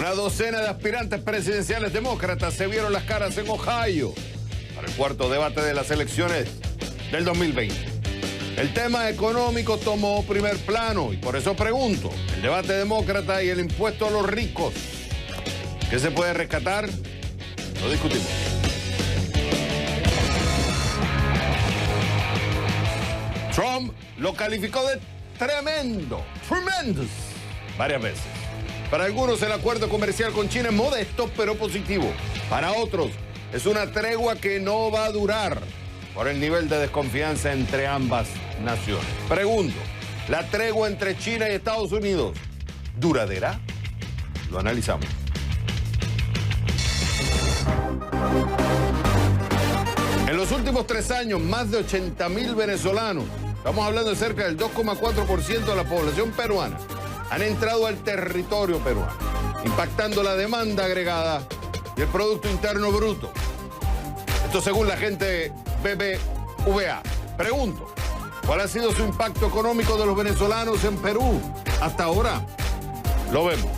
Una docena de aspirantes presidenciales demócratas se vieron las caras en Ohio para el cuarto debate de las elecciones del 2020. El tema económico tomó primer plano y por eso pregunto, el debate demócrata y el impuesto a los ricos, ¿qué se puede rescatar? Lo discutimos. Trump lo calificó de tremendous, varias veces. Para algunos el acuerdo comercial con China es modesto pero positivo. Para otros es una tregua que no va a durar por el nivel de desconfianza entre ambas naciones. Pregunto, ¿la tregua entre China y Estados Unidos duradera? Lo analizamos. En los últimos 3 años, más de 80,000 venezolanos, estamos hablando de cerca del 2,4% de la población peruana, han entrado al territorio peruano, impactando la demanda agregada y el Producto Interno Bruto. Esto según la gente BBVA. Pregunto, ¿cuál ha sido su impacto económico de los venezolanos en Perú hasta ahora? Lo vemos.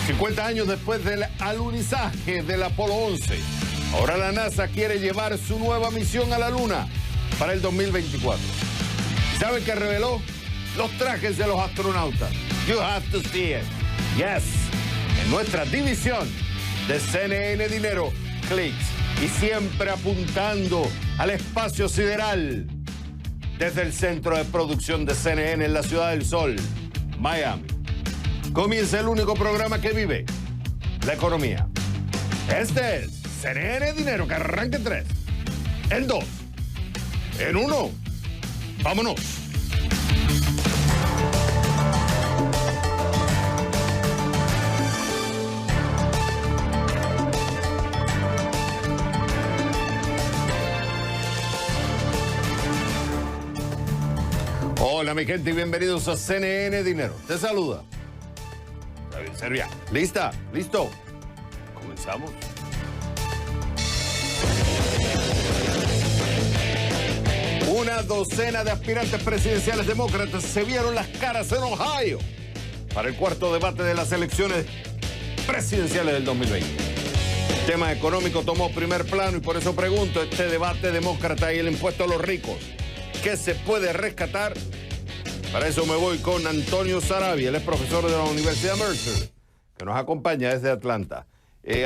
...50 años después del alunizaje del Apolo 11... ahora la NASA quiere llevar su nueva misión a la Luna para el 2024. ¿Saben qué reveló? Los trajes de los astronautas. You have to see it. Yes. En nuestra división de CNN Dinero, Clics. Y siempre apuntando al espacio sideral. Desde el centro de producción de CNN en la Ciudad del Sol, Miami. Comienza el único programa que vive la economía. Este es CNN Dinero, que arranque 3, en 2, en 1. Vámonos. Hola mi gente y bienvenidos a CNN Dinero. Te saluda David Servia. ¿Lista? ¿Listo? Comenzamos. Una docena de aspirantes presidenciales demócratas se vieron las caras en Ohio para el cuarto debate de las elecciones presidenciales del 2020. El tema económico tomó primer plano y por eso pregunto, este debate demócrata y el impuesto a los ricos, ¿qué se puede rescatar? Para eso me voy con Antonio Sarabia, él es profesor de la Universidad Mercer, que nos acompaña desde Atlanta.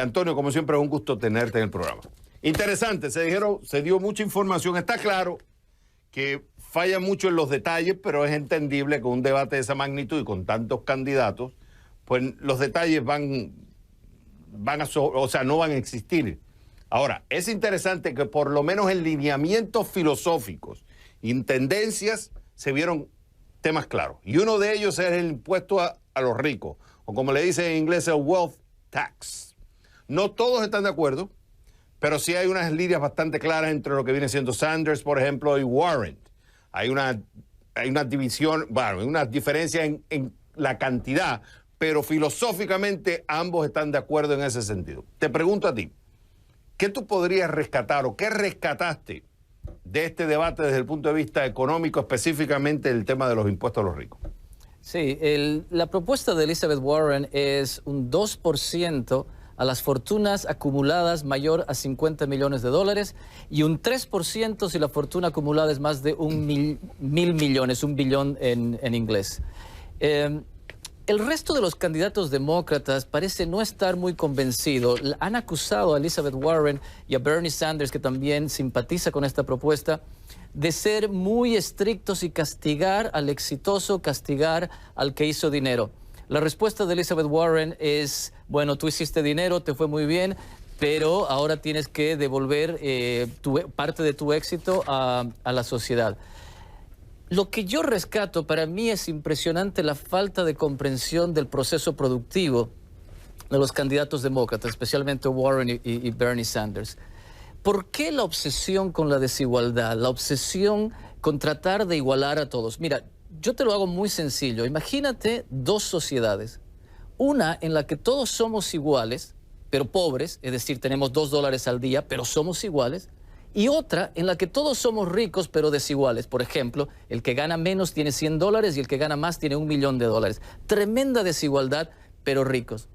Antonio, como siempre, es un gusto tenerte en el programa. Interesante, se dio mucha información, está claro que falla mucho en los detalles, pero es entendible que un debate de esa magnitud y con tantos candidatos, pues los detalles no van a existir. Ahora, es interesante que por lo menos en lineamientos filosóficos y en tendencias se vieron temas claros. Y uno de ellos es el impuesto a los ricos, o como le dicen en inglés, el wealth tax. No todos están de acuerdo, pero sí hay unas líneas bastante claras entre lo que viene siendo Sanders, por ejemplo, y Warren. Hay una división, bueno, una diferencia en la cantidad, pero filosóficamente ambos están de acuerdo en ese sentido. Te pregunto a ti, ¿qué tú podrías rescatar o qué rescataste de este debate desde el punto de vista económico, específicamente el tema de los impuestos a los ricos? Sí, la propuesta de Elizabeth Warren es un 2% a las fortunas acumuladas mayor a $50 millones y un 3% si la fortuna acumulada es más de mil millones, $1 billón en inglés. El resto de los candidatos demócratas parece no estar muy convencidos. Han acusado a Elizabeth Warren y a Bernie Sanders, que también simpatiza con esta propuesta, de ser muy estrictos y castigar al exitoso, castigar al que hizo dinero. La respuesta de Elizabeth Warren es, bueno, tú hiciste dinero, te fue muy bien, pero ahora tienes que devolver parte de tu éxito a la sociedad. Lo que yo rescato, para mí es impresionante la falta de comprensión del proceso productivo de los candidatos demócratas, especialmente Warren y Bernie Sanders. ¿Por qué la obsesión con la desigualdad, la obsesión con tratar de igualar a todos? Mira, yo te lo hago muy sencillo. Imagínate 2 sociedades. Una en la que todos somos iguales, pero pobres, es decir, tenemos $2 al día, pero somos iguales. y otra en la que todos somos ricos pero desiguales. Por ejemplo, el que gana menos tiene $100 y el que gana más tiene $1 millón. Tremenda desigualdad, pero ricos.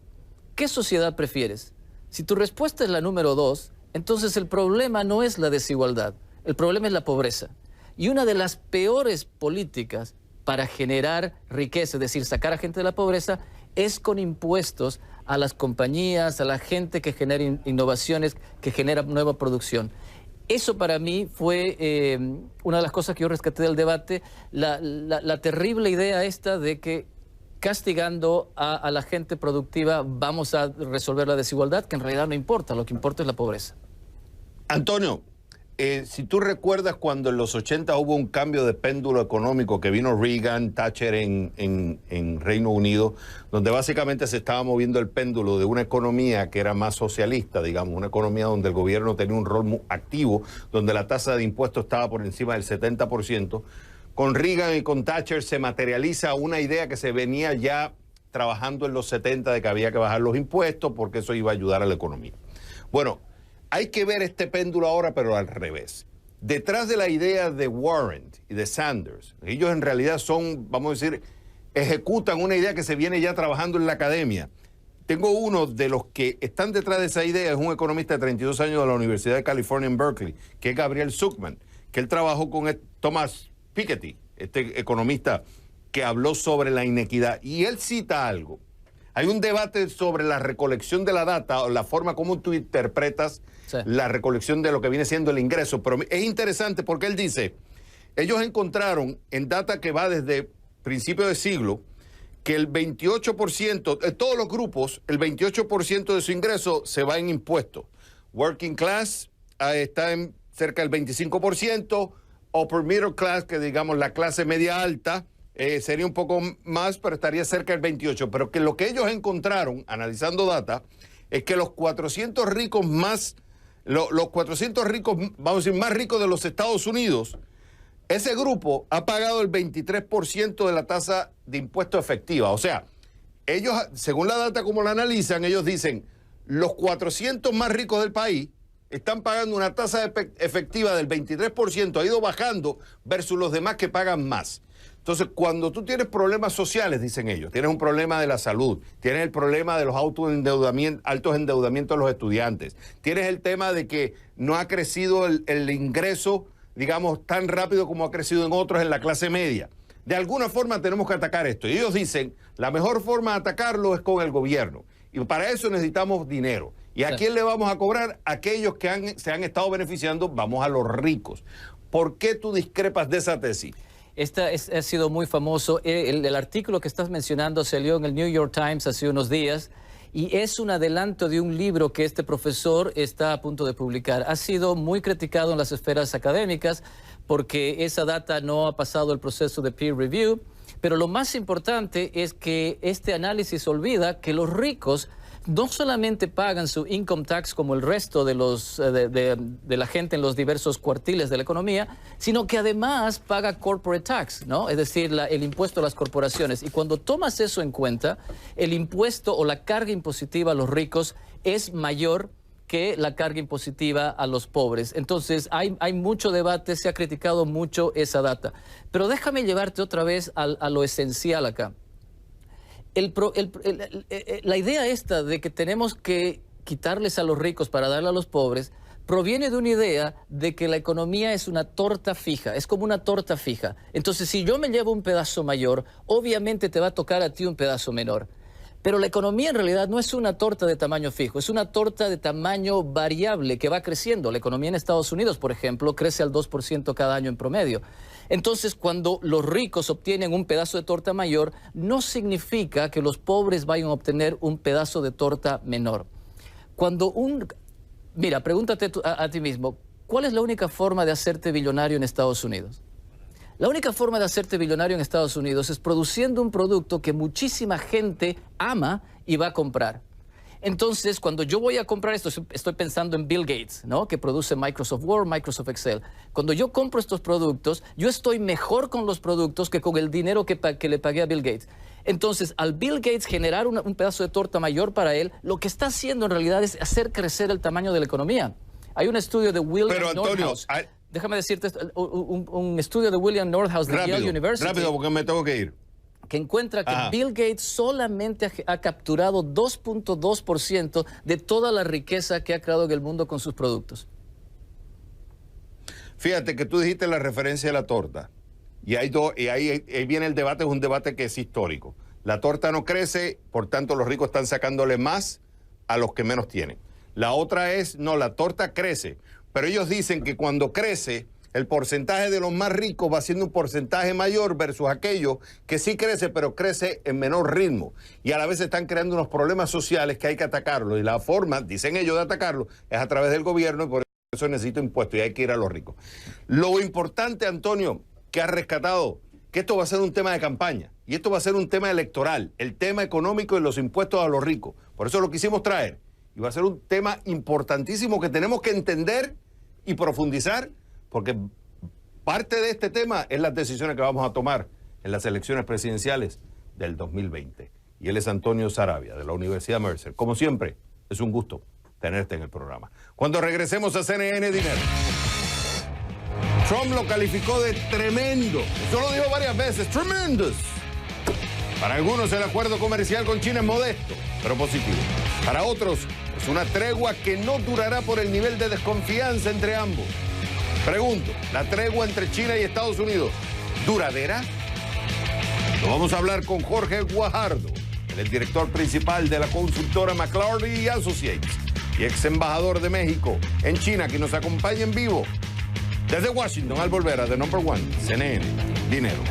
¿Qué sociedad prefieres? Si tu respuesta es la número 2, entonces el problema no es la desigualdad, el problema es la pobreza. Y una de las peores políticas para generar riqueza, es decir, sacar a gente de la pobreza, es con impuestos a las compañías, a la gente que genera innovaciones, que genera nueva producción. Eso para mí fue una de las cosas que yo rescaté del debate, la terrible idea esta de que castigando a la gente productiva vamos a resolver la desigualdad, que en realidad no importa, lo que importa es la pobreza. Antonio, si tú recuerdas cuando en los 80 hubo un cambio de péndulo económico que vino Reagan, Thatcher en Reino Unido, donde básicamente se estaba moviendo el péndulo de una economía que era más socialista, digamos, una economía donde el gobierno tenía un rol muy activo, donde la tasa de impuestos estaba por encima del 70%, con Reagan y con Thatcher se materializa una idea que se venía ya trabajando en los 70 de que había que bajar los impuestos porque eso iba a ayudar a la economía. Bueno, hay que ver este péndulo ahora, pero al revés. Detrás de la idea de Warren y de Sanders, ellos en realidad son, vamos a decir, ejecutan una idea que se viene ya trabajando en la academia. Tengo uno de los que están detrás de esa idea, es un economista de 32 años de la Universidad de California en Berkeley, que es Gabriel Zucman, que él trabajó con Thomas Piketty, este economista que habló sobre la inequidad. Y él cita algo. Hay un debate sobre la recolección de la data o la forma como tú interpretas la recolección de lo que viene siendo el ingreso. Pero es interesante porque él dice, ellos encontraron en data que va desde principios de siglo, que el 28%, de todos los grupos, el 28% de su ingreso se va en impuestos. Working class está en cerca del 25%, upper middle class, que digamos la clase media alta, sería un poco más, pero estaría cerca del 28%. Pero que lo que ellos encontraron, analizando data, es que los 400 ricos más, los 400 ricos, vamos a decir, más ricos de los Estados Unidos, ese grupo ha pagado el 23% de la tasa de impuesto efectiva. O sea, ellos, según la data como la analizan, ellos dicen, los 400 más ricos del país están pagando una tasa efectiva del 23%, ha ido bajando, versus los demás que pagan más. Entonces, cuando tú tienes problemas sociales, dicen ellos, tienes un problema de la salud, tienes el problema de los altos endeudamientos de los estudiantes, tienes el tema de que no ha crecido el ingreso, digamos, tan rápido como ha crecido en otros en la clase media. De alguna forma tenemos que atacar esto. Y ellos dicen, la mejor forma de atacarlo es con el gobierno. Y para eso necesitamos dinero. ¿Y a quién le vamos a cobrar? A aquellos que se han estado beneficiando, vamos a los ricos. ¿Por qué tú discrepas de esa tesis? Ha sido muy famoso. El artículo que estás mencionando salió en el New York Times hace unos días y es un adelanto de un libro que este profesor está a punto de publicar. Ha sido muy criticado en las esferas académicas porque esa data no ha pasado el proceso de peer review, pero lo más importante es que este análisis olvida que los ricos no solamente pagan su income tax como el resto de la gente en los diversos cuartiles de la economía, sino que además paga corporate tax, ¿no? Es decir, el impuesto a las corporaciones. Y cuando tomas eso en cuenta, el impuesto o la carga impositiva a los ricos es mayor que la carga impositiva a los pobres. Entonces, hay mucho debate, se ha criticado mucho esa data. Pero déjame llevarte otra vez a lo esencial acá. La idea esta de que tenemos que quitarles a los ricos para darle a los pobres proviene de una idea de que la economía es una torta fija, es como una torta fija. Entonces, si yo me llevo un pedazo mayor, obviamente te va a tocar a ti un pedazo menor. Pero la economía en realidad no es una torta de tamaño fijo, es una torta de tamaño variable que va creciendo. La economía en Estados Unidos, por ejemplo, crece al 2% cada año en promedio. Entonces, cuando los ricos obtienen un pedazo de torta mayor, no significa que los pobres vayan a obtener un pedazo de torta menor. Mira, pregúntate a ti mismo, ¿cuál es la única forma de hacerte billonario en Estados Unidos? La única forma de hacerte billonario en Estados Unidos es produciendo un producto que muchísima gente ama y va a comprar. Entonces, cuando yo voy a comprar esto, estoy pensando en Bill Gates, ¿no? Que produce Microsoft Word, Microsoft Excel. Cuando yo compro estos productos, yo estoy mejor con los productos que con el dinero que le pagué a Bill Gates. Entonces, al Bill Gates generar un pedazo de torta mayor para él, lo que está haciendo en realidad es hacer crecer el tamaño de la economía. Hay un estudio de William Pero, Antonio, Nordhaus. Déjame decirte esto, un estudio de William Nordhaus de Yale University. Rápido, porque me tengo que ir. Que encuentra que Bill Gates solamente ha capturado 2.2% de toda la riqueza que ha creado en el mundo con sus productos. Fíjate que tú dijiste la referencia de la torta. Y ahí viene el debate, es un debate que es histórico. La torta no crece, por tanto los ricos están sacándole más a los que menos tienen. La otra es, no, la torta crece, pero ellos dicen que cuando crece, el porcentaje de los más ricos va siendo un porcentaje mayor versus aquellos que sí crece, pero crece en menor ritmo. Y a la vez están creando unos problemas sociales que hay que atacarlos. Y la forma, dicen ellos, de atacarlos es a través del gobierno, y por eso necesita impuestos y hay que ir a los ricos. Lo importante, Antonio, que ha rescatado, que esto va a ser un tema de campaña y esto va a ser un tema electoral, el tema económico y los impuestos a los ricos. Por eso lo quisimos traer y va a ser un tema importantísimo que tenemos que entender y profundizar, porque parte de este tema es las decisiones que vamos a tomar en las elecciones presidenciales del 2020. Y él es Antonio Saravia, de la Universidad Mercer. Como siempre, es un gusto tenerte en el programa. Cuando regresemos a CNN Dinero, Trump lo calificó de tremendo. Eso lo dijo varias veces, tremendous. Para algunos el acuerdo comercial con China es modesto, pero positivo. Para otros es una tregua que no durará por el nivel de desconfianza entre ambos. Pregunto, ¿la tregua entre China y Estados Unidos duradera? Lo vamos a hablar con Jorge Guajardo, el director principal de la consultora McLaury Associates y ex embajador de México en China, que nos acompaña en vivo desde Washington al volver a The Number One, CNN Dinero.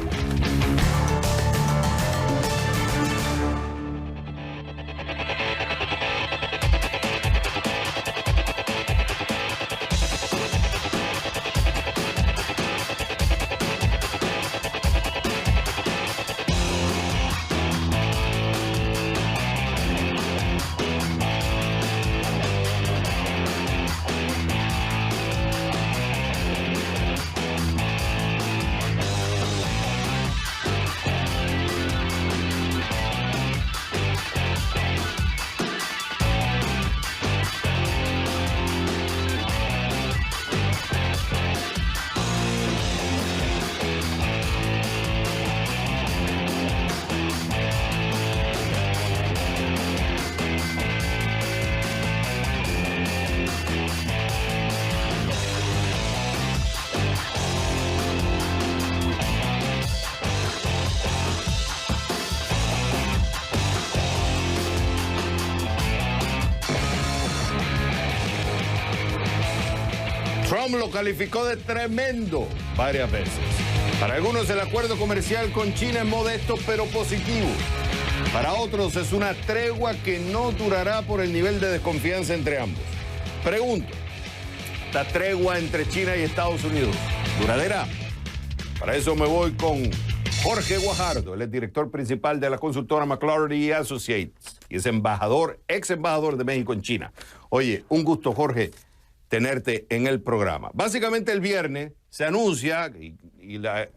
Trump lo calificó de tremendo varias veces. Para algunos el acuerdo comercial con China es modesto pero positivo. Para otros es una tregua que no durará por el nivel de desconfianza entre ambos. Pregunto, ¿la tregua entre China y Estados Unidos duradera? Para eso me voy con Jorge Guajardo, él es director principal de la consultora McLaury Associates y es ex embajador de México en China. Oye, un gusto, Jorge, tenerte en el programa. Básicamente el viernes se anuncia,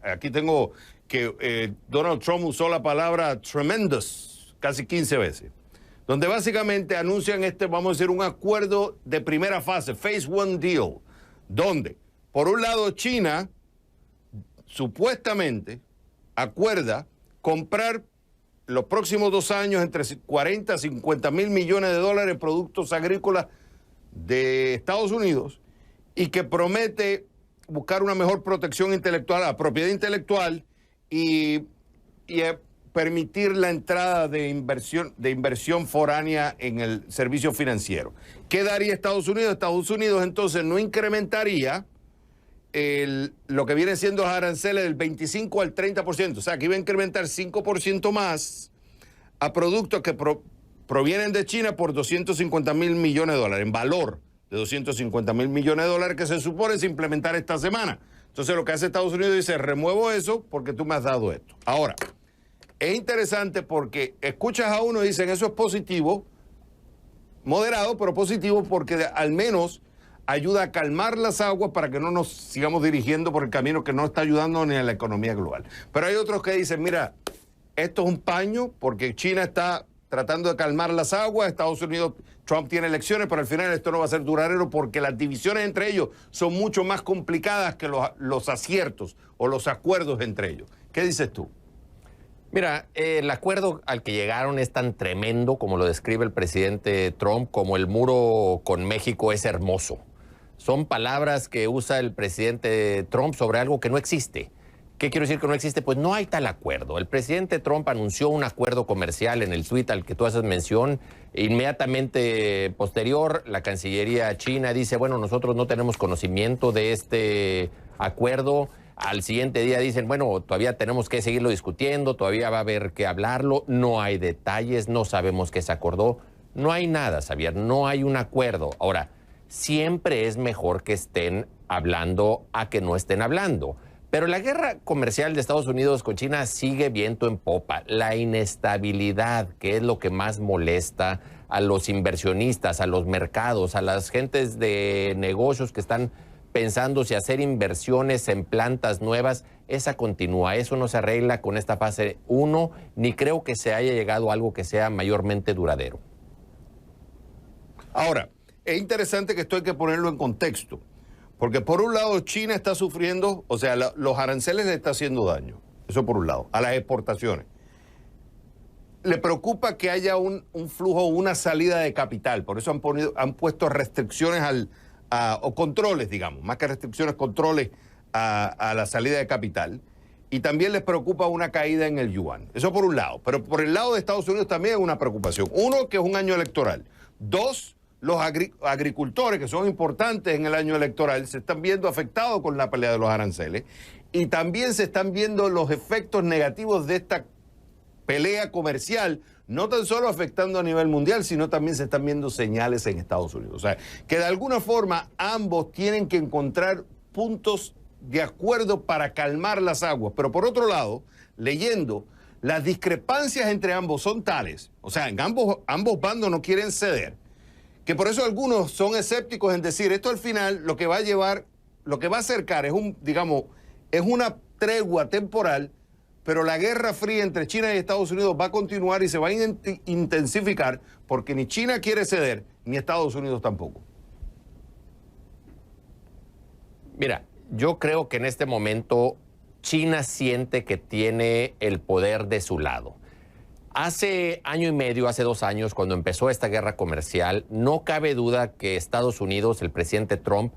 aquí tengo que Donald Trump usó la palabra tremendous casi 15 veces, donde básicamente anuncian vamos a decir, un acuerdo de primera fase, Phase One Deal, donde, por un lado, China supuestamente acuerda comprar los próximos 2 años entre 40 a 50 mil millones de dólares en productos agrícolas de Estados Unidos y que promete buscar una mejor protección intelectual, a propiedad intelectual y permitir la entrada de inversión foránea en el servicio financiero. ¿Qué daría Estados Unidos? Estados Unidos entonces no incrementaría lo que viene siendo los aranceles del 25 al 30%. O sea, que iba a incrementar 5% más a productos que provienen de China por 250 mil millones de dólares, en valor de 250 mil millones de dólares que se supone se implementar esta semana. Entonces lo que hace Estados Unidos dice, remuevo eso porque tú me has dado esto. Ahora, es interesante porque escuchas a uno y dicen, eso es positivo, moderado, pero positivo porque al menos ayuda a calmar las aguas para que no nos sigamos dirigiendo por el camino que no está ayudando ni a la economía global. Pero hay otros que dicen, mira, esto es un paño porque China está tratando de calmar las aguas. Estados Unidos, Trump tiene elecciones, pero al final esto no va a ser duradero porque las divisiones entre ellos son mucho más complicadas que los aciertos o los acuerdos entre ellos. ¿Qué dices tú? Mira, el acuerdo al que llegaron es tan tremendo como lo describe el presidente Trump, como el muro con México es hermoso. Son palabras que usa el presidente Trump sobre algo que no existe. ¿Qué quiero decir que no existe? Pues no hay tal acuerdo. El presidente Trump anunció un acuerdo comercial en el tuit al que tú haces mención. Inmediatamente posterior, la Cancillería china dice, bueno, nosotros no tenemos conocimiento de este acuerdo. Al siguiente día dicen, bueno, todavía tenemos que seguirlo discutiendo, todavía va a haber que hablarlo, no hay detalles, no sabemos qué se acordó. No hay nada, Xavier, no hay un acuerdo. Ahora, siempre es mejor que estén hablando a que no estén hablando. Pero la guerra comercial de Estados Unidos con China sigue viento en popa. La inestabilidad, que es lo que más molesta a los inversionistas, a los mercados, a las gentes de negocios que están pensando si hacer inversiones en plantas nuevas, esa continúa. Eso no se arregla con esta fase 1, ni creo que se haya llegado a algo que sea mayormente duradero. Ahora, es interesante que esto hay que ponerlo en contexto. Porque por un lado China está sufriendo, o sea, los aranceles le están haciendo daño. Eso por un lado, a las exportaciones. Le preocupa que haya un flujo, una salida de capital. Por eso han puesto restricciones o controles, digamos, más que restricciones, controles a la salida de capital. Y también les preocupa una caída en el yuan. Eso por un lado. Pero por el lado de Estados Unidos también es una preocupación. Uno, que es un año electoral. Dos, los agricultores, que son importantes en el año electoral, se están viendo afectados con la pelea de los aranceles y también se están viendo los efectos negativos de esta pelea comercial, no tan solo afectando a nivel mundial, sino también se están viendo señales en Estados Unidos. O sea, que de alguna forma ambos tienen que encontrar puntos de acuerdo para calmar las aguas. Pero por otro lado, leyendo, las discrepancias entre ambos son tales, o sea, en ambos bandos no quieren ceder, que por eso algunos son escépticos en decir esto al final lo que va a llevar, lo que va a acercar es es una tregua temporal, pero la guerra fría entre China y Estados Unidos va a continuar y se va a intensificar porque ni China quiere ceder, ni Estados Unidos tampoco. Mira, yo creo que en este momento China siente que tiene el poder de su lado. Hace año y medio, hace 2 años, cuando empezó esta guerra comercial, no cabe duda que Estados Unidos, el presidente Trump,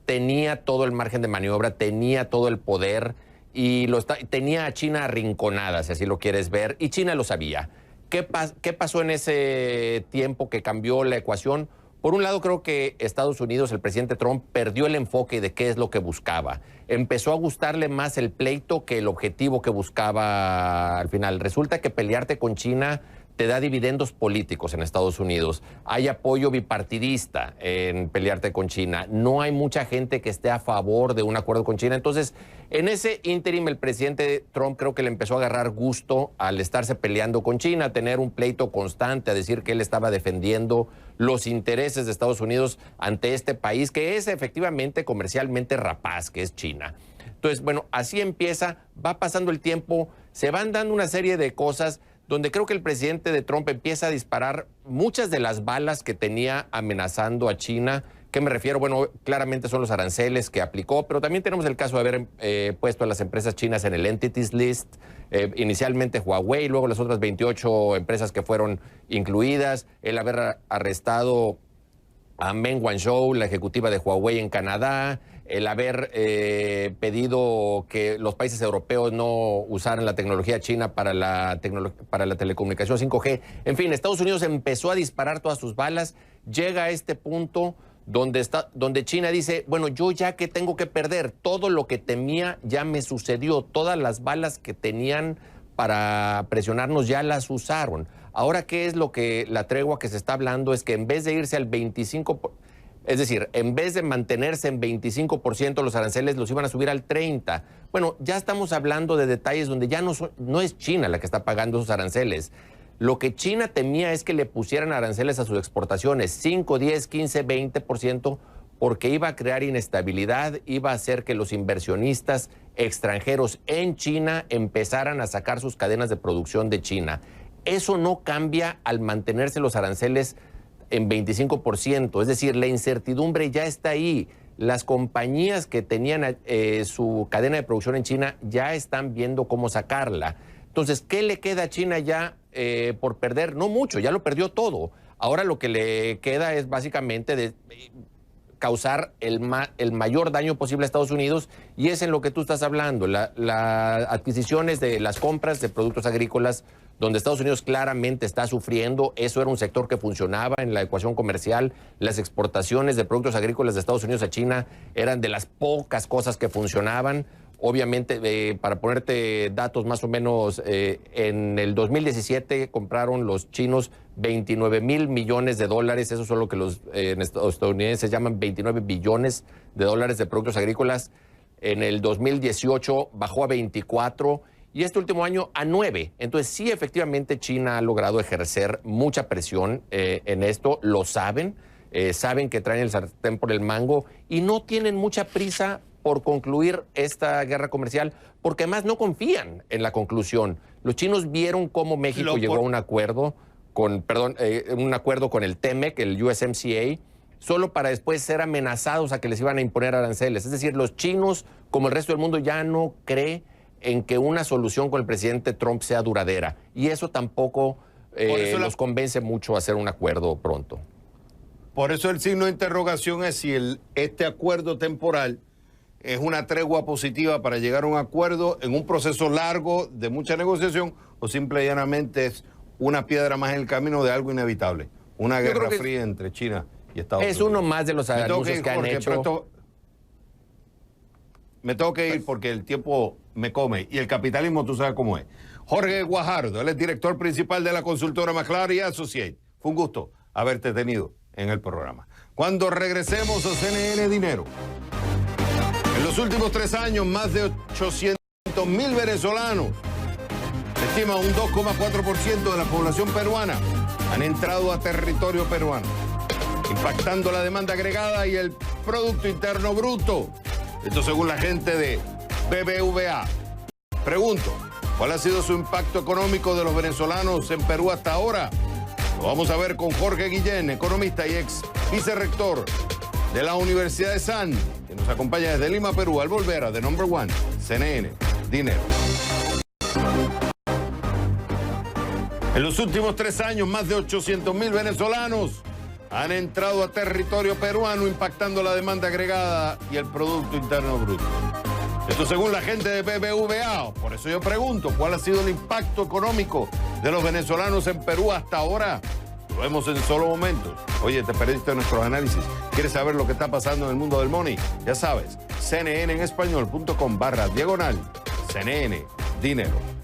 tenía todo el margen de maniobra, tenía todo el poder y tenía a China arrinconada, si así lo quieres ver, y China lo sabía. ¿Qué pasó en ese tiempo que cambió la ecuación? Por un lado, creo que Estados Unidos, el presidente Trump, perdió el enfoque de qué es lo que buscaba. Empezó a gustarle más el pleito que el objetivo que buscaba al final. Resulta que pelearte con China te da dividendos políticos en Estados Unidos. Hay apoyo bipartidista en pelearte con China. No hay mucha gente que esté a favor de un acuerdo con China. Entonces, en ese ínterim, el presidente Trump creo que le empezó a agarrar gusto al estarse peleando con China, a tener un pleito constante, a decir que él estaba defendiendo los intereses de Estados Unidos ante este país, que es efectivamente comercialmente rapaz, que es China. Entonces, bueno, así empieza, va pasando el tiempo, se van dando una serie de cosas donde creo que el presidente de Trump empieza a disparar muchas de las balas que tenía amenazando a China. ¿Qué me refiero? Bueno, claramente son los aranceles que aplicó, pero también tenemos el caso de haber puesto a las empresas chinas en el Entities List, inicialmente Huawei, luego las otras 28 empresas que fueron incluidas, el haber arrestado a Meng Wanzhou, la ejecutiva de Huawei en Canadá, el haber pedido que los países europeos no usaran la tecnología china para la telecomunicación 5G. En fin, Estados Unidos empezó a disparar todas sus balas, llega a este punto donde China dice, bueno, yo ya que tengo que perder, todo lo que temía ya me sucedió, todas las balas que tenían para presionarnos ya las usaron. Ahora, ¿qué es lo que la tregua que se está hablando? Es que en vez de irse al 25%, es decir, en vez de mantenerse en 25% los aranceles, los iban a subir al 30%. Bueno, ya estamos hablando de detalles donde ya no es China la que está pagando esos aranceles. Lo que China temía es que le pusieran aranceles a sus exportaciones, 5, 10, 15, 20%, porque iba a crear inestabilidad, iba a hacer que los inversionistas extranjeros en China empezaran a sacar sus cadenas de producción de China. Eso no cambia al mantenerse los aranceles en 25%. Es decir, la incertidumbre ya está ahí. Las compañías que tenían su cadena de producción en China ya están viendo cómo sacarla. Entonces, ¿qué le queda a China ya por perder? No mucho, ya lo perdió todo. Ahora lo que le queda es básicamente causar el mayor daño posible a Estados Unidos, y es en lo que tú estás hablando, las adquisiciones de las compras de productos agrícolas, donde Estados Unidos claramente está sufriendo. Eso era un sector que funcionaba en la ecuación comercial. Las exportaciones de productos agrícolas de Estados Unidos a China eran de las pocas cosas que funcionaban. Obviamente, para ponerte datos más o menos, en el 2017 compraron los chinos 29,000 millones de dólares. Eso es lo que los estadounidenses llaman 29 billones de dólares de productos agrícolas. En el 2018 bajó a 24 y este último año a 9. Entonces, sí, efectivamente, China ha logrado ejercer mucha presión en esto. Lo saben, saben que traen el sartén por el mango y no tienen mucha prisa por concluir esta guerra comercial, porque además no confían en la conclusión. Los chinos vieron cómo México llegó a un acuerdo con el TEMEC, el USMCA, solo para después ser amenazados a que les iban a imponer aranceles. Es decir, los chinos, como el resto del mundo, ya no cree en que una solución con el presidente Trump sea duradera. Y eso tampoco los convence mucho a hacer un acuerdo pronto. Por eso el signo de interrogación es si este acuerdo temporal es una tregua positiva para llegar a un acuerdo en un proceso largo de mucha negociación, o simple y llanamente es una piedra más en el camino de algo inevitable. Una guerra fría entre China y Estados Unidos. Es uno más de los anuncios que han hecho. Me tengo que ir porque el tiempo me come y el capitalismo tú sabes cómo es. Jorge Guajardo, él es director principal de la consultora McClary Associates. Fue un gusto haberte tenido en el programa. Cuando regresemos a CNN Dinero, en los últimos 3 años, más de 800,000 venezolanos, se estima un 2,4% de la población peruana, han entrado a territorio peruano, impactando la demanda agregada y el Producto Interno Bruto. Esto según la gente de BBVA. Pregunto, ¿cuál ha sido su impacto económico de los venezolanos en Perú hasta ahora? Lo vamos a ver con Jorge Guillén, economista y ex vicerrector de la Universidad de San, que nos acompaña desde Lima, Perú, al volver a The Number One, CNN Dinero. En los últimos 3 años, más de 800,000 venezolanos han entrado a territorio peruano, impactando la demanda agregada y el Producto Interno Bruto. Esto según la gente de BBVA. Por eso yo pregunto, ¿cuál ha sido el impacto económico de los venezolanos en Perú hasta ahora? Lo vemos en solo momentos. Oye, te perdiste nuestros análisis. ¿Quieres saber lo que está pasando en el mundo del money? Ya sabes, cnnenespañol.com/CNN Dinero.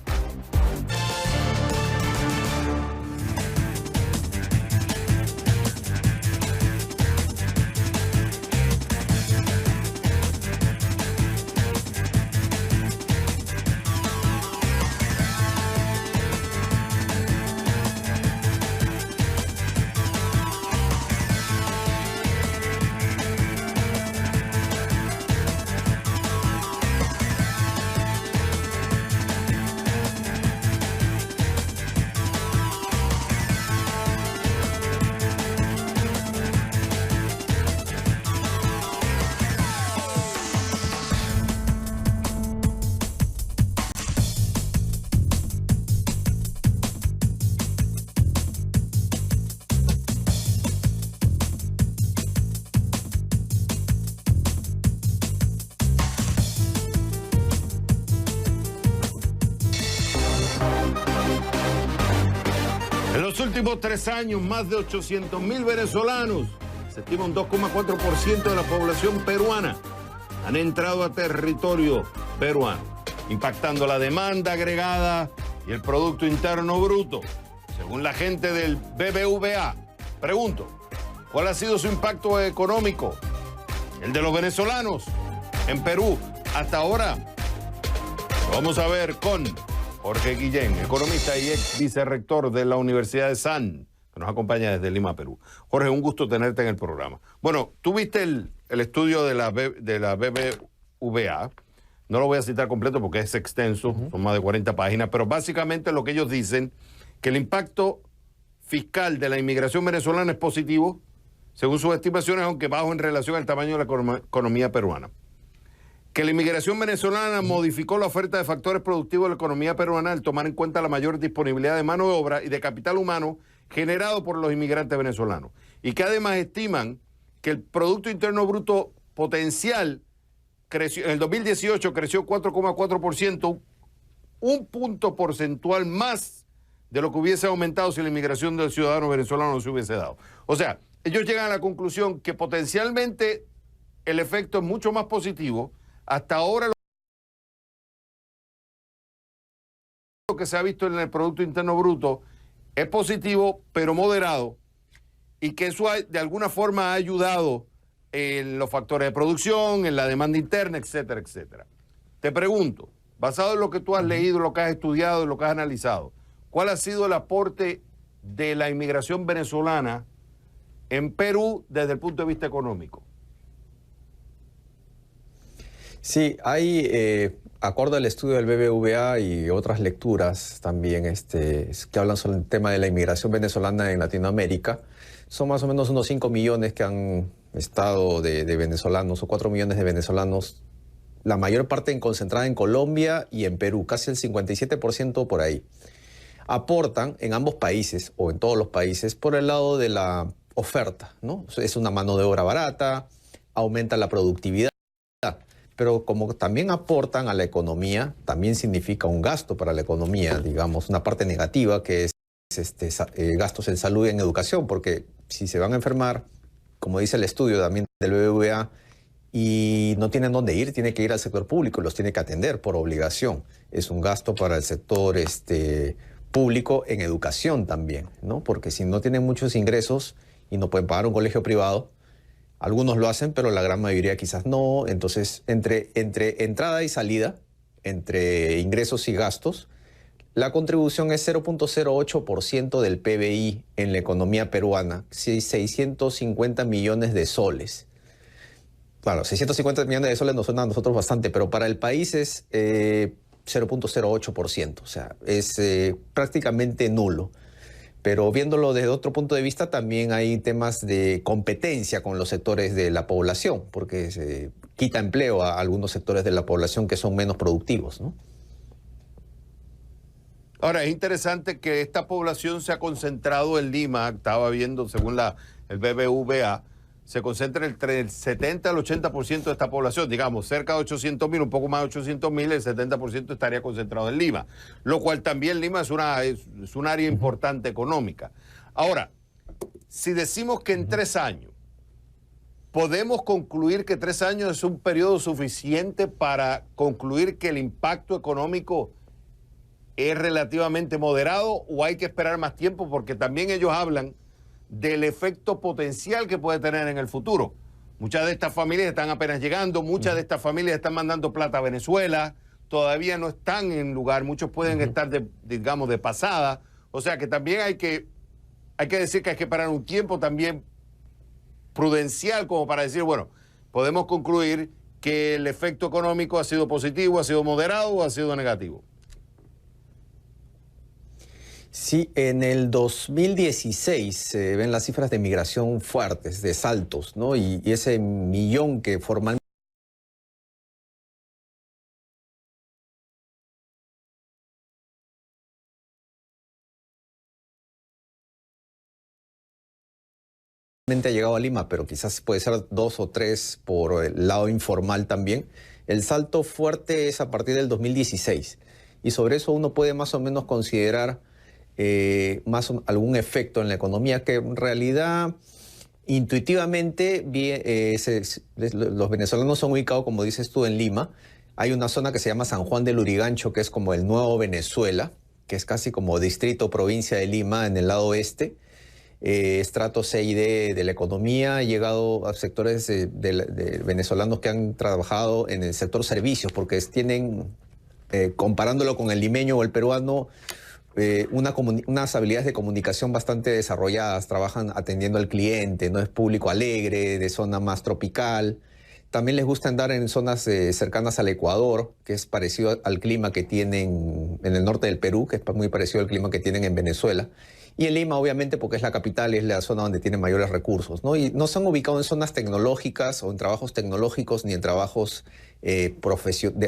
En los últimos 3 años, más de 800,000 venezolanos, se estima un 2,4% de la población peruana, han entrado a territorio peruano, impactando la demanda agregada y el Producto Interno Bruto. Según la gente del BBVA, pregunto, ¿cuál ha sido su impacto económico, el de los venezolanos, en Perú hasta ahora? Lo vamos a ver con Jorge Guillén, economista y ex vicerrector de la Universidad de San, que nos acompaña desde Lima, Perú. Jorge, un gusto tenerte en el programa. Bueno, tú viste el estudio de la BBVA. No lo voy a citar completo porque es extenso, son más de 40 páginas, pero básicamente lo que ellos dicen que el impacto fiscal de la inmigración venezolana es positivo, según sus estimaciones, aunque bajo en relación al tamaño de la economía peruana. Que la inmigración venezolana modificó la oferta de factores productivos de la economía peruana al tomar en cuenta la mayor disponibilidad de mano de obra y de capital humano generado por los inmigrantes venezolanos. Y que además estiman que el Producto Interno Bruto potencial creció, en el 2018 creció 4,4%, un punto porcentual más de lo que hubiese aumentado si la inmigración del ciudadano venezolano no se hubiese dado. O sea, ellos llegan a la conclusión que potencialmente el efecto es mucho más positivo. Hasta ahora lo que se ha visto en el Producto Interno Bruto es positivo, pero moderado, y que eso de alguna forma ha ayudado en los factores de producción, en la demanda interna, etcétera, etcétera. Te pregunto, basado en lo que tú has leído, lo que has estudiado, lo que has analizado, ¿cuál ha sido el aporte de la inmigración venezolana en Perú desde el punto de vista económico? Sí, hay, acorde al estudio del BBVA y otras lecturas también que hablan sobre el tema de la inmigración venezolana en Latinoamérica, son más o menos unos 5 millones que han estado de venezolanos, o 4 millones de venezolanos, la mayor parte concentrada en Colombia y en Perú, casi el 57% por ahí. Aportan en ambos países, o en todos los países, por el lado de la oferta, ¿no? Es una mano de obra barata, aumenta la productividad, pero como también aportan a la economía, también significa un gasto para la economía, digamos, una parte negativa que es gastos en salud y en educación, porque si se van a enfermar, como dice el estudio también del BBVA, y no tienen dónde ir, tienen que ir al sector público, los tiene que atender por obligación. Es un gasto para el sector público en educación también, ¿no? Porque si no tienen muchos ingresos y no pueden pagar un colegio privado, algunos lo hacen, pero la gran mayoría quizás no. Entonces, entre entrada y salida, entre ingresos y gastos, la contribución es 0,08% del PBI en la economía peruana, 650 millones de soles. Claro, 650 millones de soles nos suena a nosotros bastante, pero para el país es 0,08%, o sea, es prácticamente nulo. Pero viéndolo desde otro punto de vista, también hay temas de competencia con los sectores de la población, porque se quita empleo a algunos sectores de la población que son menos productivos, ¿no? Ahora, es interesante que esta población se ha concentrado en Lima, estaba viendo según el BBVA, se concentra entre el 70 al 80% de esta población, digamos, cerca de 800.000, un poco más de 800.000, el 70% estaría concentrado en Lima, lo cual también Lima es un área importante económica. Ahora, si decimos que en 3 años, ¿podemos concluir que 3 años es un periodo suficiente para concluir que el impacto económico es relativamente moderado, o hay que esperar más tiempo? Porque también ellos hablan del efecto potencial que puede tener en el futuro. Muchas de estas familias están apenas llegando, muchas de estas familias están mandando plata a Venezuela, todavía no están en lugar, muchos pueden estar, digamos, de pasada. O sea que también hay que decir que hay que esperar un tiempo también prudencial como para decir, bueno, podemos concluir que el efecto económico ha sido positivo, ha sido moderado o ha sido negativo. Sí, en el 2016 se ven las cifras de migración fuertes, de saltos, ¿no? Y ese millón que formalmente ha llegado a Lima, pero quizás puede ser 2 o 3 por el lado informal también. El salto fuerte es a partir del 2016. Y sobre eso uno puede más o menos considerar algún efecto en la economía, que en realidad intuitivamente los venezolanos son ubicados, como dices tú, en Lima. Hay una zona que se llama San Juan del Lurigancho, que es como el nuevo Venezuela, que es casi como distrito, provincia de Lima en el lado oeste. Estrato C y D de la economía, ha llegado a sectores de venezolanos que han trabajado en el sector servicios, porque tienen, comparándolo con el limeño o el peruano, unas habilidades de comunicación bastante desarrolladas, trabajan atendiendo al cliente, no es público alegre, de zona más tropical, También les gusta andar en zonas cercanas al Ecuador, que es parecido al clima que tienen en el norte del Perú, que es muy parecido al clima que tienen en Venezuela. Y en Lima, obviamente, porque es la capital y es la zona donde tienen mayores recursos, ¿no? Y no se han ubicado en zonas tecnológicas o en trabajos tecnológicos ni en trabajos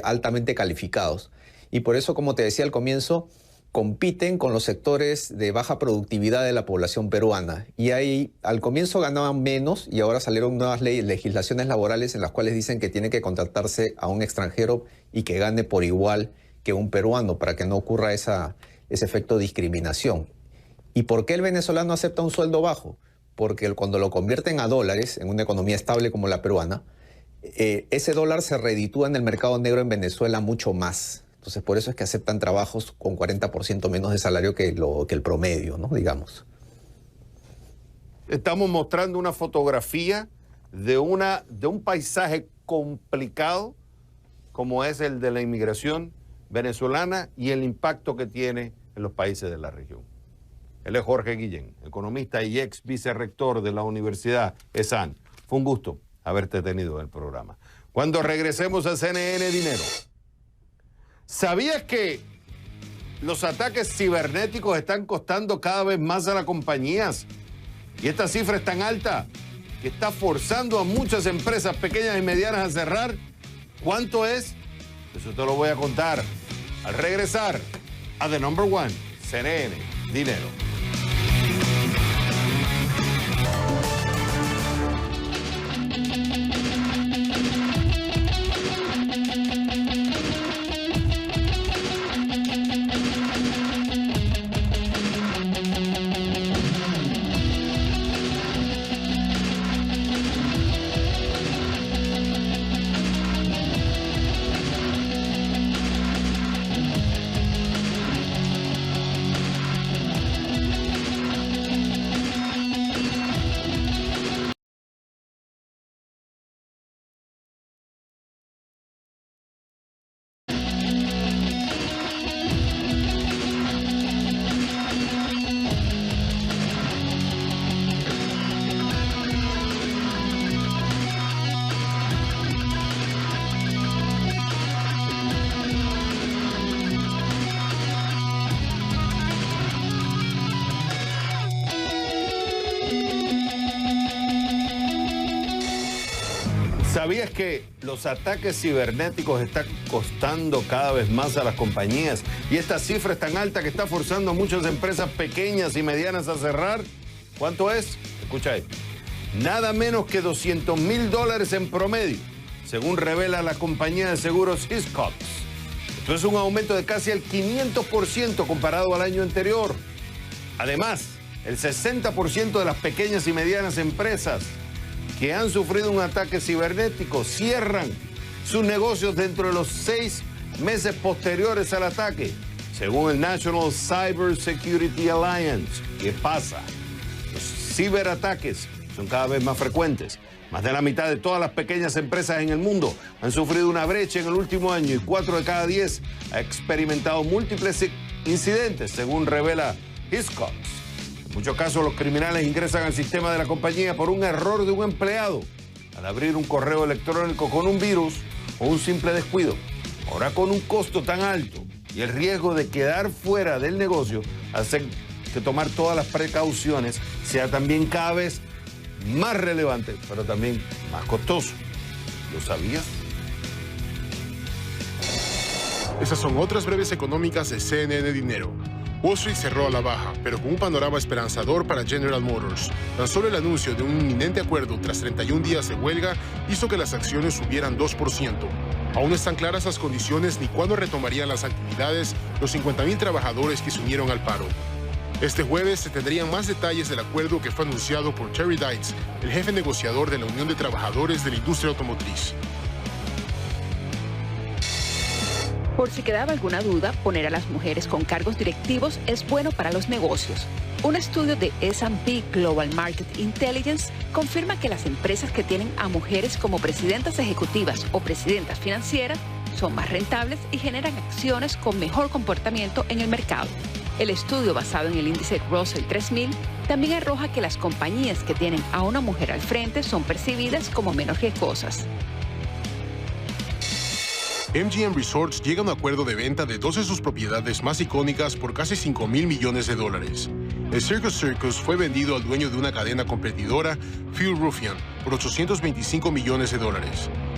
altamente calificados. Y por eso, como te decía al comienzo, compiten con los sectores de baja productividad de la población peruana. Y ahí, al comienzo ganaban menos y ahora salieron nuevas legislaciones laborales en las cuales dicen que tiene que contratarse a un extranjero y que gane por igual que un peruano para que no ocurra ese efecto de discriminación. ¿Y por qué el venezolano acepta un sueldo bajo? Porque cuando lo convierten a dólares, en una economía estable como la peruana, ese dólar se reditúa en el mercado negro en Venezuela mucho más. Entonces, por eso es que aceptan trabajos con 40% menos de salario que el promedio, ¿no? Digamos. Estamos mostrando una fotografía de un paisaje complicado como es el de la inmigración venezolana y el impacto que tiene en los países de la región. Él es Jorge Guillén, economista y ex vicerrector de la Universidad ESAN. Fue un gusto haberte tenido en el programa. Cuando regresemos a CNN Dinero, ¿sabías que los ataques cibernéticos están costando cada vez más a las compañías? Y esta cifra es tan alta que está forzando a muchas empresas pequeñas y medianas a cerrar. ¿Cuánto es? Eso te lo voy a contar al regresar a The Number One, CNN Dinero. ¿Sabías que los ataques cibernéticos están costando cada vez más a las compañías? Y esta cifra es tan alta que está forzando a muchas empresas pequeñas y medianas a cerrar. ¿Cuánto es? Escucha esto. Nada menos que $200,000 en promedio, según revela la compañía de seguros Hiscox. Esto es un aumento de casi el 500% comparado al año anterior. Además, el 60% de las pequeñas y medianas empresas que han sufrido un ataque cibernético cierran sus negocios dentro de los 6 meses posteriores al ataque, según el National Cyber Security Alliance. ¿Qué pasa? Los ciberataques son cada vez más frecuentes. Más de la mitad de todas las pequeñas empresas en el mundo han sufrido una brecha en el último año y 4 de cada 10 ha experimentado múltiples incidentes, según revela Hiscox. En muchos casos, los criminales ingresan al sistema de la compañía por un error de un empleado al abrir un correo electrónico con un virus o un simple descuido. Ahora, con un costo tan alto y el riesgo de quedar fuera del negocio, hace que tomar todas las precauciones sea también cada vez más relevante, pero también más costoso. ¿Lo sabías? Esas son otras breves económicas de CNN Dinero. Wall Street cerró a la baja, pero con un panorama esperanzador para General Motors. Tan solo el anuncio de un inminente acuerdo tras 31 días de huelga hizo que las acciones subieran 2%. Aún no están claras las condiciones ni cuándo retomarían las actividades los 50,000 trabajadores que se unieron al paro. Este jueves se tendrían más detalles del acuerdo que fue anunciado por Terry Deitz, el jefe negociador de la Unión de Trabajadores de la Industria Automotriz. Por si quedaba alguna duda, poner a las mujeres con cargos directivos es bueno para los negocios. Un estudio de S&P Global Market Intelligence confirma que las empresas que tienen a mujeres como presidentas ejecutivas o presidentas financieras son más rentables y generan acciones con mejor comportamiento en el mercado. El estudio, basado en el índice Russell 3000, también arroja que las compañías que tienen a una mujer al frente son percibidas como menos riesgosas. MGM Resorts llega a un acuerdo de venta de 2 de sus propiedades más icónicas por casi $5,000 millones. El Circus Circus fue vendido al dueño de una cadena competidora, Phil Ruffian, por $825 millones.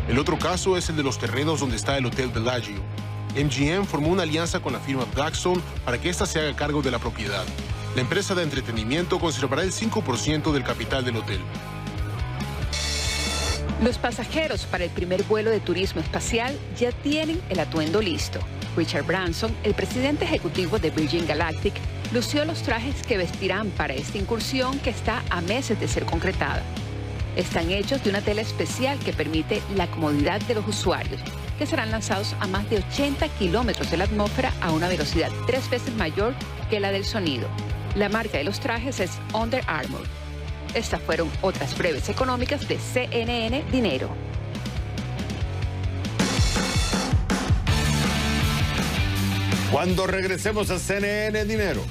El otro caso es el de los terrenos donde está el Hotel Bellagio. MGM formó una alianza con la firma Blackstone para que ésta se haga cargo de la propiedad. La empresa de entretenimiento conservará el 5% del capital del hotel. Los pasajeros para el primer vuelo de turismo espacial ya tienen el atuendo listo. Richard Branson, el presidente ejecutivo de Virgin Galactic, lució los trajes que vestirán para esta incursión que está a meses de ser concretada. Están hechos de una tela especial que permite la comodidad de los usuarios, que serán lanzados a más de 80 kilómetros de la atmósfera a una velocidad 3 veces mayor que la del sonido. La marca de los trajes es Under Armour. Estas fueron otras breves económicas de CNN Dinero. Cuando regresemos a CNN Dinero,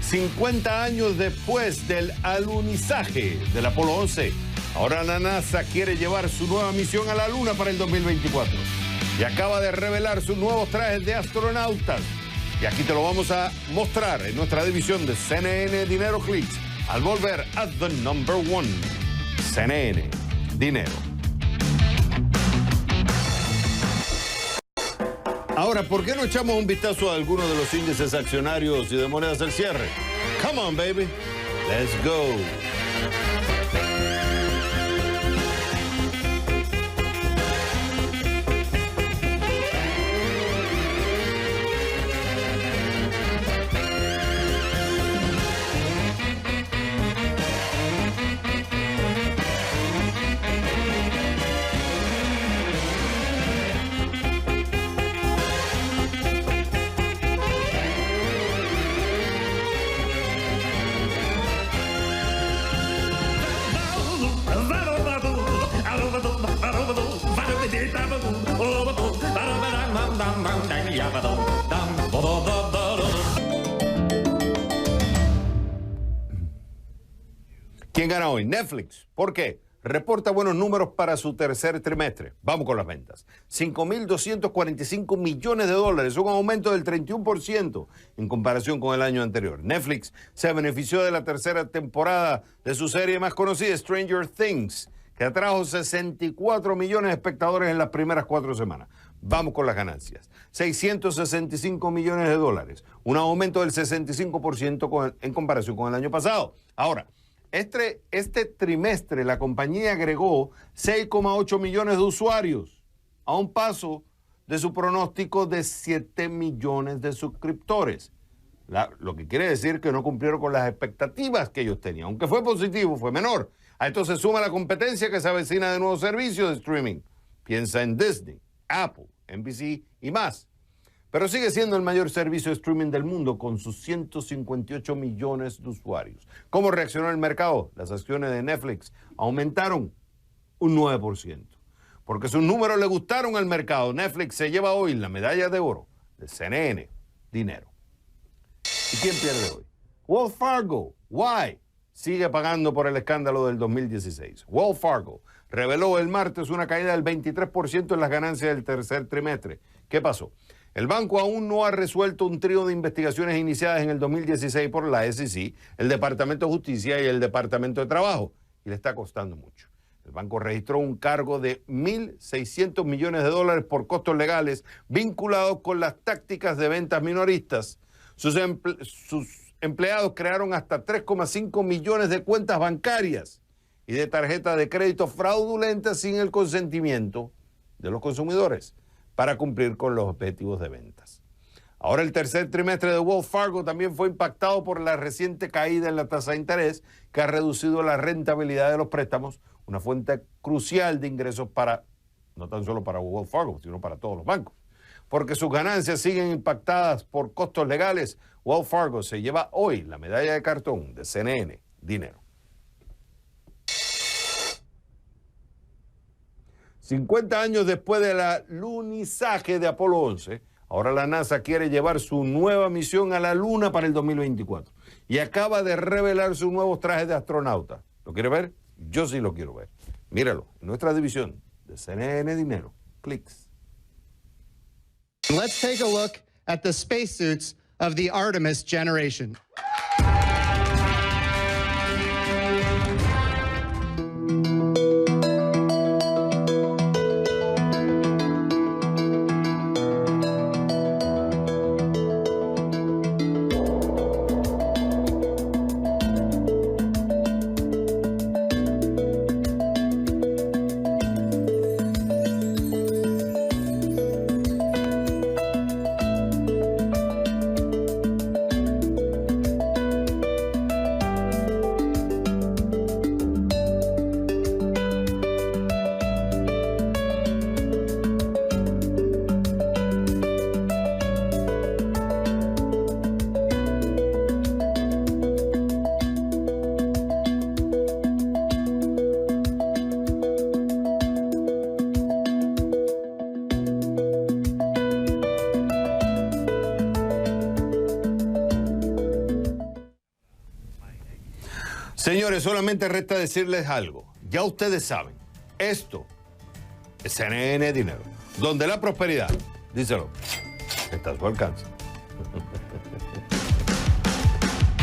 50 años después del alunizaje del Apolo 11, ahora la NASA quiere llevar su nueva misión a la Luna para el 2024 y acaba de revelar sus nuevos trajes de astronautas. Y aquí te lo vamos a mostrar en nuestra división de CNN Dinero Clicks al volver a The Number One, CNN Dinero. Ahora, ¿por qué no echamos un vistazo a algunos de los índices accionarios y de monedas del cierre? Come on, baby. Let's go. ¿Quién gana hoy? Netflix. ¿Por qué? Reporta buenos números para su tercer trimestre. Vamos con las ventas. $5,245 millones, un aumento del 31% en comparación con el año anterior. Netflix se benefició de la tercera temporada de su serie más conocida, Stranger Things, que atrajo 64 millones de espectadores en las primeras 4 semanas. Vamos con las ganancias. $665 millones, un aumento del 65% en comparación con el año pasado. Ahora, este trimestre la compañía agregó 6,8 millones de usuarios, a un paso de su pronóstico de 7 millones de suscriptores. Lo que quiere decir que no cumplieron con las expectativas que ellos tenían. Aunque fue positivo, fue menor. A esto se suma la competencia que se avecina de nuevos servicios de streaming. Piensa en Disney, Apple, NBC y más. Pero sigue siendo el mayor servicio de streaming del mundo con sus 158 millones de usuarios. ¿Cómo reaccionó el mercado? Las acciones de Netflix aumentaron un 9%. Porque sus números le gustaron al mercado. Netflix se lleva hoy la medalla de oro de CNN Dinero. ¿Y quién pierde hoy? Wells Fargo. Why? Sigue pagando por el escándalo del 2016. Wells Fargo reveló el martes una caída del 23% en las ganancias del tercer trimestre. ¿Qué pasó? El banco aún no ha resuelto un trío de investigaciones iniciadas en el 2016 por la SEC, el Departamento de Justicia y el Departamento de Trabajo, y le está costando mucho. El banco registró un cargo de $1,600 millones por costos legales vinculados con las tácticas de ventas minoristas. Sus empleados crearon hasta 3,5 millones de cuentas bancarias y de tarjetas de crédito fraudulentas sin el consentimiento de los consumidores para cumplir con los objetivos de ventas. Ahora el tercer trimestre de Wells Fargo también fue impactado por la reciente caída en la tasa de interés que ha reducido la rentabilidad de los préstamos, una fuente crucial de ingresos no tan solo para Wells Fargo, sino para todos los bancos. Porque sus ganancias siguen impactadas por costos legales, Wells Fargo se lleva hoy la medalla de cartón de CNN Dinero. 50 años después del alunizaje de Apolo 11, ahora la NASA quiere llevar su nueva misión a la Luna para el 2024 y acaba de revelar sus nuevos trajes de astronauta. ¿Lo quiere ver? Yo sí lo quiero ver. Míralo, en nuestra división de CNN Dinero. Clicks. Let's take a look at the spacesuits of the Artemis generation. Señores, solamente resta decirles algo. Ya ustedes saben, esto es CNN Dinero, donde la prosperidad, díselo, está a su alcance.